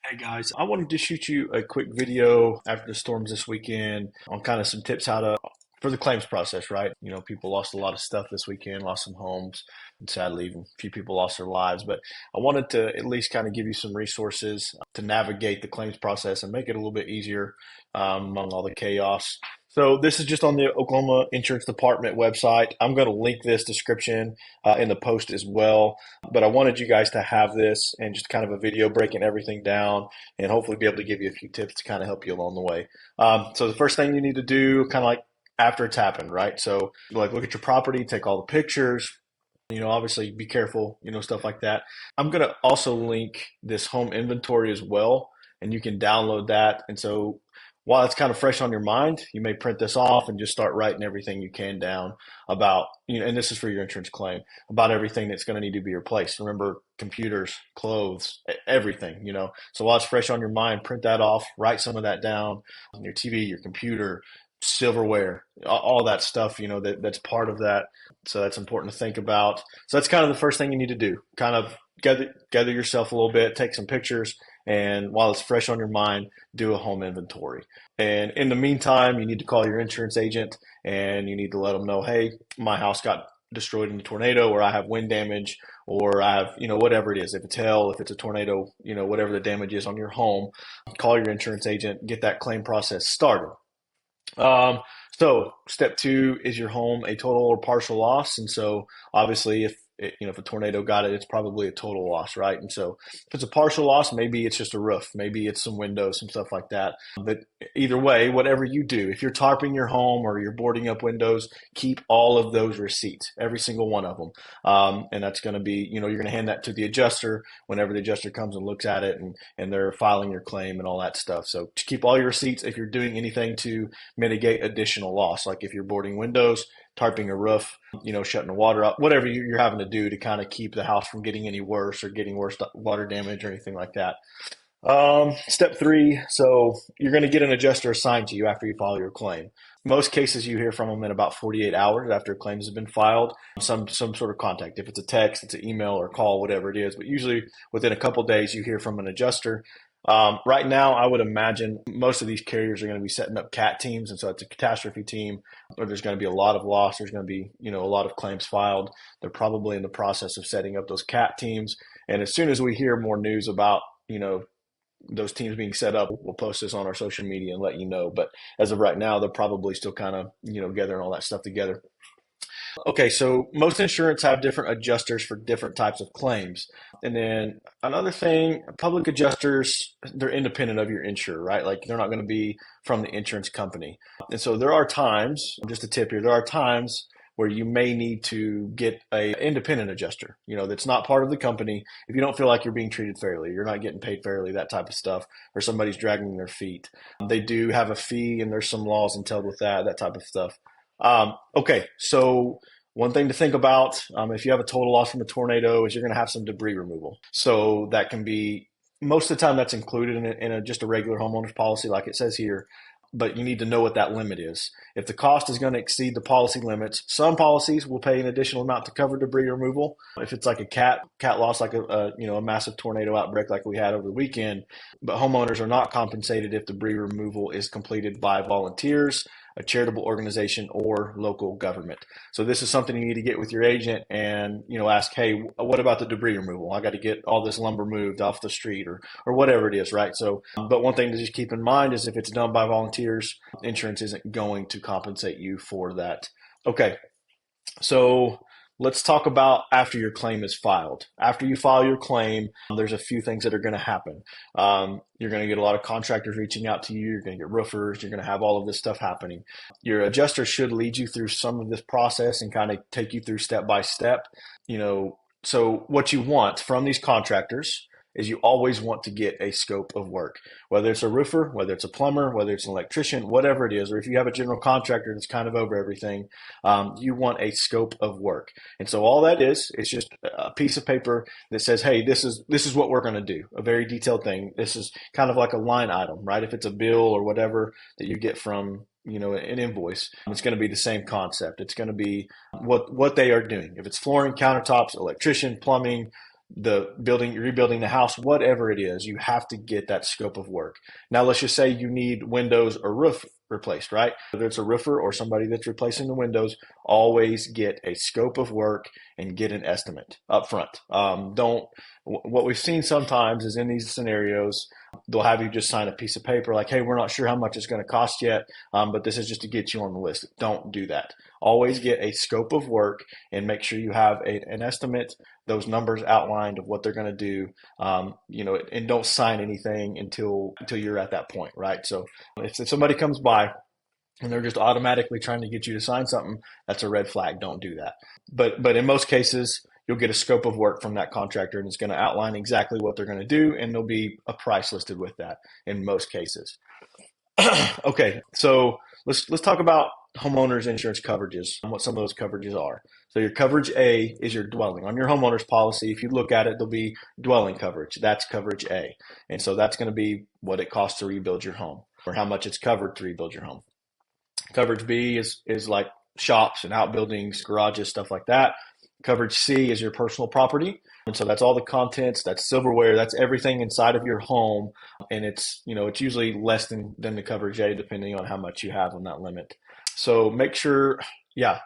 Hey guys, I wanted to shoot you a quick video after the storms this weekend on kind of some tips how to for the claims process, right? People lost a lot of stuff this weekend, lost some homes, and sadly, even a few people lost their lives. But I wanted to at least kind of give you some resources to navigate the claims process and make it a little bit easier among all the chaos. So this is just on the Oklahoma Insurance Department website. I'm going to link this description in the post as well. But I wanted you guys to have this and just kind of a video breaking everything down and hopefully be able to give you a few tips to kind of help you along the way. So the first thing you need to do, kind of like after it's happened, right? So like look at your property, take all the pictures, obviously be careful, stuff like that. I'm going to also link this home inventory as well, and you can download that. And so while it's kind of fresh on your mind, you may print this off and just start writing everything you can down about, and this is for your insurance claim, about everything that's going to need to be replaced. Remember, computers, clothes, everything, So while it's fresh on your mind, print that off, write some of that down on your TV, your computer, silverware, all that stuff, that's part of that. So that's important to think about. So that's kind of the first thing you need to do. Kind of gather yourself a little bit, take some pictures, and while it's fresh on your mind, do a home inventory. And in the meantime, you need to call your insurance agent and you need to let them know, hey, my house got destroyed in a tornado, or I have wind damage, or I have, whatever it is. If it's hail, if it's a tornado, whatever the damage is on your home, call your insurance agent, get that claim process started. So step two, is your home a total or partial loss? And so obviously if a tornado got it, it's probably a total loss, right? And so if it's a partial loss, maybe it's just a roof, maybe it's some windows, some stuff like that. But either way, whatever you do, if you're tarping your home or you're boarding up windows, keep all of those receipts, every single one of them. And that's going to be, you're going to hand that to the adjuster whenever the adjuster comes and looks at it and they're filing your claim and all that stuff. So to keep all your receipts if you're doing anything to mitigate additional loss, like if you're boarding windows, tarping a roof, shutting the water up, whatever you're having to do to kind of keep the house from getting any worse or getting worse water damage or anything like that. Step three, so you're going to get an adjuster assigned to you after you file your claim. Most cases you hear from them in about 48 hours after claims have been filed, some sort of contact. If it's a text, it's an email or call, whatever it is. But usually within a couple of days, you hear from an adjuster. Right now, I would imagine most of these carriers are going to be setting up CAT teams, and so it's a catastrophe team, or there's going to be a lot of loss. There's going to be, a lot of claims filed. They're probably in the process of setting up those CAT teams, and as soon as we hear more news about, those teams being set up, we'll post this on our social media and let you know. But as of right now, they're probably still kind of, gathering all that stuff together. Okay, so most insurance have different adjusters for different types of claims. And then another thing, public adjusters, they're independent of your insurer, right? Like they're not going to be from the insurance company. And so there are times, just a tip here, there are times where you may need to get a independent adjuster, that's not part of the company. If you don't feel like you're being treated fairly, you're not getting paid fairly, that type of stuff, or somebody's dragging their feet. They do have a fee and there's some laws entailed with that type of stuff. Okay, so one thing to think about if you have a total loss from a tornado is you're going to have some debris removal. So that can be, most of the time that's included in just a regular homeowner's policy like it says here, but you need to know what that limit is. If the cost is going to exceed the policy limits, some policies will pay an additional amount to cover debris removal. If it's like a cat loss, like a massive tornado outbreak like we had over the weekend, but homeowners are not compensated if debris removal is completed by volunteers, a charitable organization, or local government. So this is something you need to get with your agent and, ask, hey, what about the debris removal? I got to get all this lumber moved off the street or whatever it is, right? So, but one thing to just keep in mind is if it's done by volunteers, insurance isn't going to compensate you for that. Okay, so let's talk about after your claim is filed. After you file your claim, there's a few things that are going to happen. You're going to get a lot of contractors reaching out to you. You're going to get roofers. You're going to have all of this stuff happening. Your adjuster should lead you through some of this process and kind of take you through step by step. So what you want from these contractors is you always want to get a scope of work, whether it's a roofer, whether it's a plumber, whether it's an electrician, whatever it is, or if you have a general contractor that's kind of over everything, you want a scope of work. And so all that is, it's just a piece of paper that says, hey, this is what we're going to do, a very detailed thing. This is kind of like a line item, right? If it's a bill or whatever that you get from an invoice, it's going to be the same concept. It's going to be what they are doing. If it's flooring, countertops, electrician, plumbing, the building, you're rebuilding the house, whatever it is, you have to get that scope of work. Now, let's just say you need windows or roof replaced, right? Whether it's a roofer or somebody that's replacing the windows, always get a scope of work and get an estimate up front. What we've seen sometimes is in these scenarios, they'll have you just sign a piece of paper like, hey, we're not sure how much it's going to cost yet, but this is just to get you on the list. Don't do that. Always get a scope of work and make sure you have an estimate, those numbers outlined of what they're going to do, and don't sign anything until you're at that point, right? So if somebody comes by and they're just automatically trying to get you to sign something, that's a red flag. Don't do that. But in most cases, you'll get a scope of work from that contractor, and it's going to outline exactly what they're going to do, and there'll be a price listed with that in most cases. Okay, so let's talk about homeowners insurance coverages and what some of those coverages are. So your coverage A is your dwelling. On your homeowner's policy, if you look at it, there'll be dwelling coverage. That's coverage A. And so that's going to be what it costs to rebuild your home or how much it's covered to rebuild your home. Coverage B is like shops and outbuildings, garages, stuff like that. Coverage C is your personal property. And so that's all the contents, that's silverware, that's everything inside of your home. And it's usually less than the coverage A, depending on how much you have on that limit. So make sure, yeah,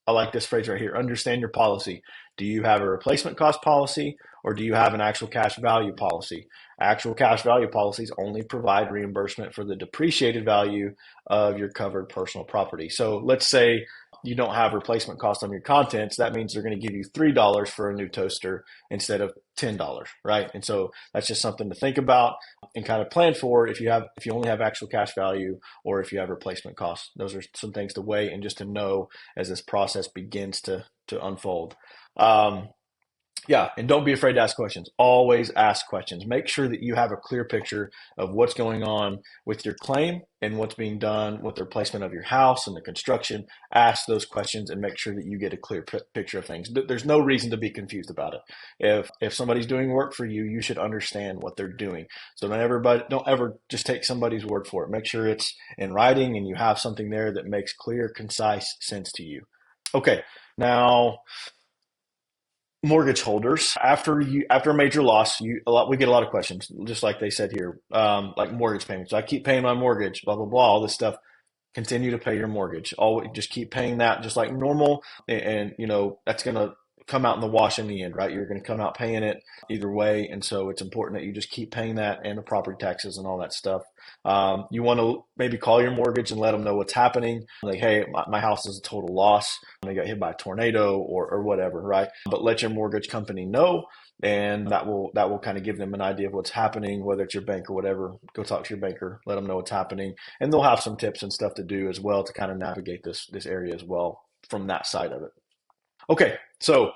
I like this phrase right here. Understand your policy. Do you have a replacement cost policy or do you have an actual cash value policy? Actual cash value policies only provide reimbursement for the depreciated value of your covered personal property. So let's say you don't have replacement cost on your contents. That means they're going to give you $3 for a new toaster instead of $10, right? And so that's just something to think about and kind of plan for if you only have actual cash value or if you have replacement costs. Those are some things to weigh and just to know as this process begins to unfold. Yeah, and don't be afraid to ask questions. Always ask questions. Make sure that you have a clear picture of what's going on with your claim and what's being done with the replacement of your house and the construction. Ask those questions and make sure that you get a clear picture of things. There's no reason to be confused about it. If somebody's doing work for you, you should understand what they're doing. So don't ever just take somebody's word for it. Make sure it's in writing and you have something there that makes clear, concise sense to you. Okay, now mortgage holders after a major loss, we get a lot of questions, just like they said here, like mortgage payments. So I keep paying my mortgage, blah blah blah, all this stuff. Continue to pay your mortgage. Always just keep paying that, just like normal, and that's gonna come out in the wash in the end, right? You're going to come out paying it either way, and so it's important that you just keep paying that and the property taxes and all that stuff. You want to maybe call your mortgage and let them know what's happening. Like, hey, my house is a total loss. They got hit by a tornado or whatever, right? But let your mortgage company know, and that will kind of give them an idea of what's happening, whether it's your bank or whatever. Go talk to your banker, let them know what's happening, and they'll have some tips and stuff to do as well to kind of navigate this area as well from that side of it. Okay, so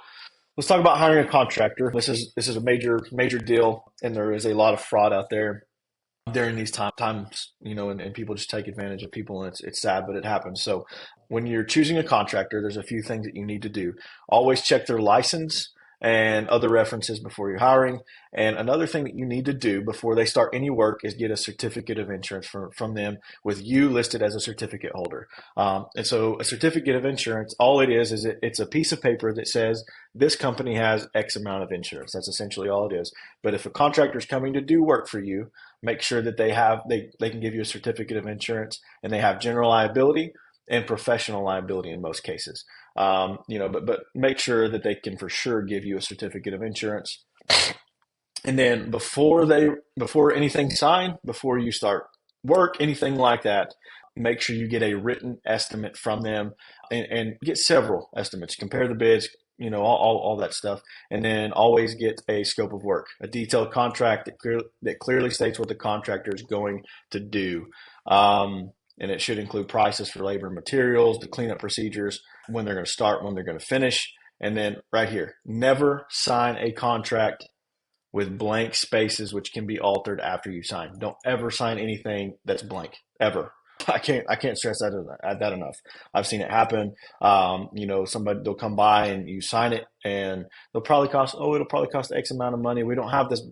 let's talk about hiring a contractor. This is a major deal, and there is a lot of fraud out there during these times, and people just take advantage of people, and it's sad, but it happens. So when you're choosing a contractor, there's a few things that you need to do. Always check their license and other references before you're hiring. And another thing that you need to do before they start any work is get a certificate of insurance from them with you listed as a certificate holder. And so a certificate of insurance, all it is it's a piece of paper that says this company has X amount of insurance. That's essentially all it is. But if a contractor is coming to do work for you, make sure that they can give you a certificate of insurance and they have general liability and professional liability in most cases. But make sure that they can for sure give you a certificate of insurance. And then before anything's signed, before you start work, anything like that, make sure you get a written estimate from them and get several estimates, compare the bids, all that stuff. And then always get a scope of work, a detailed contract that clearly states what the contractor is going to do. And it should include prices for labor and materials, the cleanup procedures, when they're going to start, when they're going to finish. And then right here, never sign a contract with blank spaces, which can be altered after you sign. Don't ever sign anything that's blank, ever. I can't stress that enough. I've seen it happen. They'll come by and you sign it and it'll probably cost X amount of money. We don't have this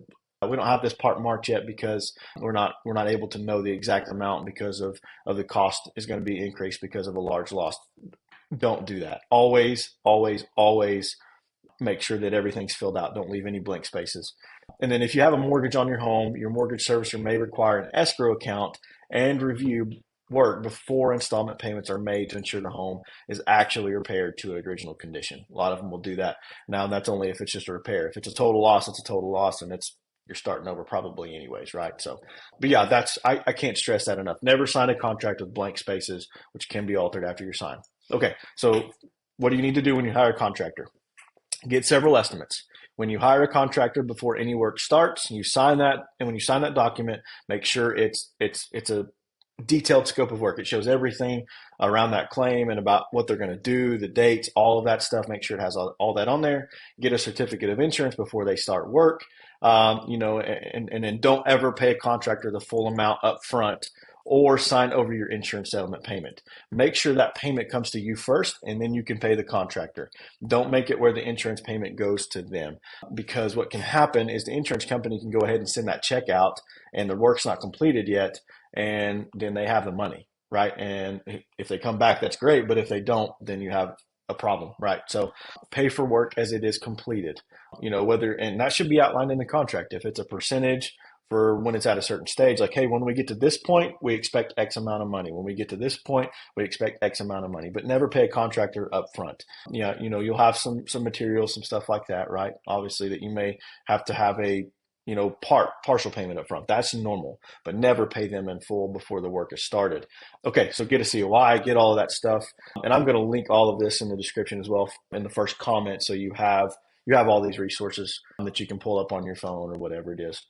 part marked yet because we're not able to know the exact amount because of the cost is going to be increased because of a large loss. Don't do that. Always make sure that everything's filled out. Don't leave any blank spaces. And then if you have a mortgage on your home, your mortgage servicer may require an escrow account and review work before installment payments are made to ensure the home is actually repaired to its original condition. A lot of them will do that. Now, that's only if it's just a repair. If it's a total loss, it's a total loss, and you're starting over probably anyways, right? So, but yeah, I can't stress that enough. Never sign a contract with blank spaces, which can be altered after you sign. Okay, so what do you need to do when you hire a contractor? Get several estimates. When you hire a contractor before any work starts, you sign that, and when you sign that document, make sure it's a detailed scope of work. It shows everything around that claim and about what they're going to do, the dates, all of that stuff. Make sure it has all that on there. Get a certificate of insurance before they start work. And then don't ever pay a contractor the full amount up front or sign over your insurance settlement payment. Make sure that payment comes to you first, and then you can pay the contractor. Don't make it where the insurance payment goes to them, because what can happen is the insurance company can go ahead and send that check out and the work's not completed yet, and then they have the money, right? And if they come back, that's great, but if they don't, then you have a problem, right? So pay for work as it is completed, and that should be outlined in the contract. If it's a percentage for when it's at a certain stage, like, hey, when we get to this point, we expect X amount of money. When we get to this point, we expect X amount of money, but never pay a contractor up front. Yeah, you'll have some materials, some stuff like that, right? Obviously that you may have to have a partial payment up front. That's normal, but never pay them in full before the work is started. Okay, so get a COI, get all of that stuff. And I'm going to link all of this in the description as well in the first comment. So you have all these resources that you can pull up on your phone or whatever it is.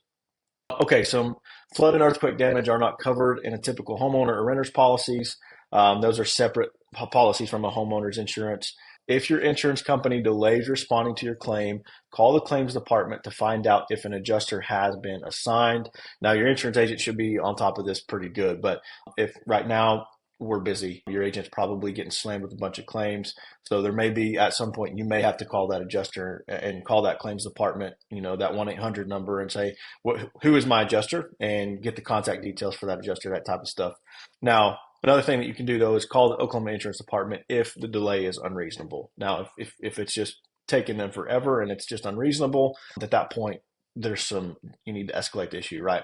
Okay, so flood and earthquake damage are not covered in a typical homeowner or renter's policies. Those are separate policies from a homeowner's insurance. If your insurance company delays responding to your claim, call the claims department to find out if an adjuster has been assigned. Now, your insurance agent should be on top of this pretty good, but if right now we're busy, your agent's probably getting slammed with a bunch of claims. So there may be, at some point, you may have to call that adjuster and call that claims department, that 1-800 number, and say, who is my adjuster, and get the contact details for that adjuster, that type of stuff. Now, another thing that you can do, though, is call the Oklahoma Insurance Department if the delay is unreasonable. Now, if it's just taking them forever and it's just unreasonable, at that point, you need to escalate the issue, right?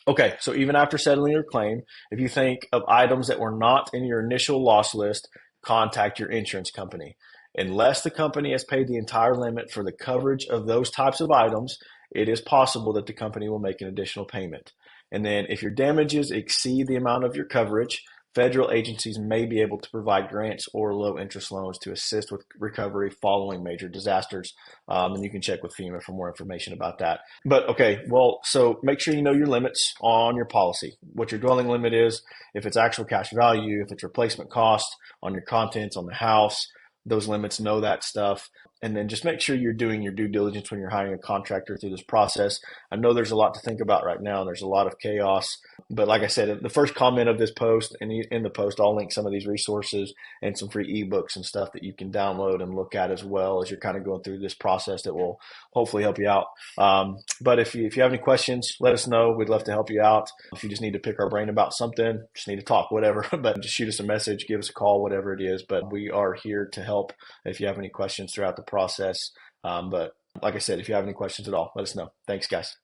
Okay, so even after settling your claim, if you think of items that were not in your initial loss list, contact your insurance company. Unless the company has paid the entire limit for the coverage of those types of items, it is possible that the company will make an additional payment. And then if your damages exceed the amount of your coverage, federal agencies may be able to provide grants or low-interest loans to assist with recovery following major disasters. And you can check with FEMA for more information about that. But okay, so make sure you know your limits on your policy, what your dwelling limit is, if it's actual cash value, if it's replacement cost on your contents, on the house. Those limits, know that stuff. And then just make sure you're doing your due diligence when you're hiring a contractor through this process. I know there's a lot to think about right now. There's a lot of chaos. But like I said, the first comment of this post, and in the post, I'll link some of these resources and some free ebooks and stuff that you can download and look at as well as you're kind of going through this process that will hopefully help you out. But if you have any questions, let us know. We'd love to help you out. If you just need to pick our brain about something, just need to talk, whatever, but just shoot us a message, give us a call, whatever it is. But we are here to help if you have any questions throughout the process. But like I said, if you have any questions at all, let us know. Thanks, guys.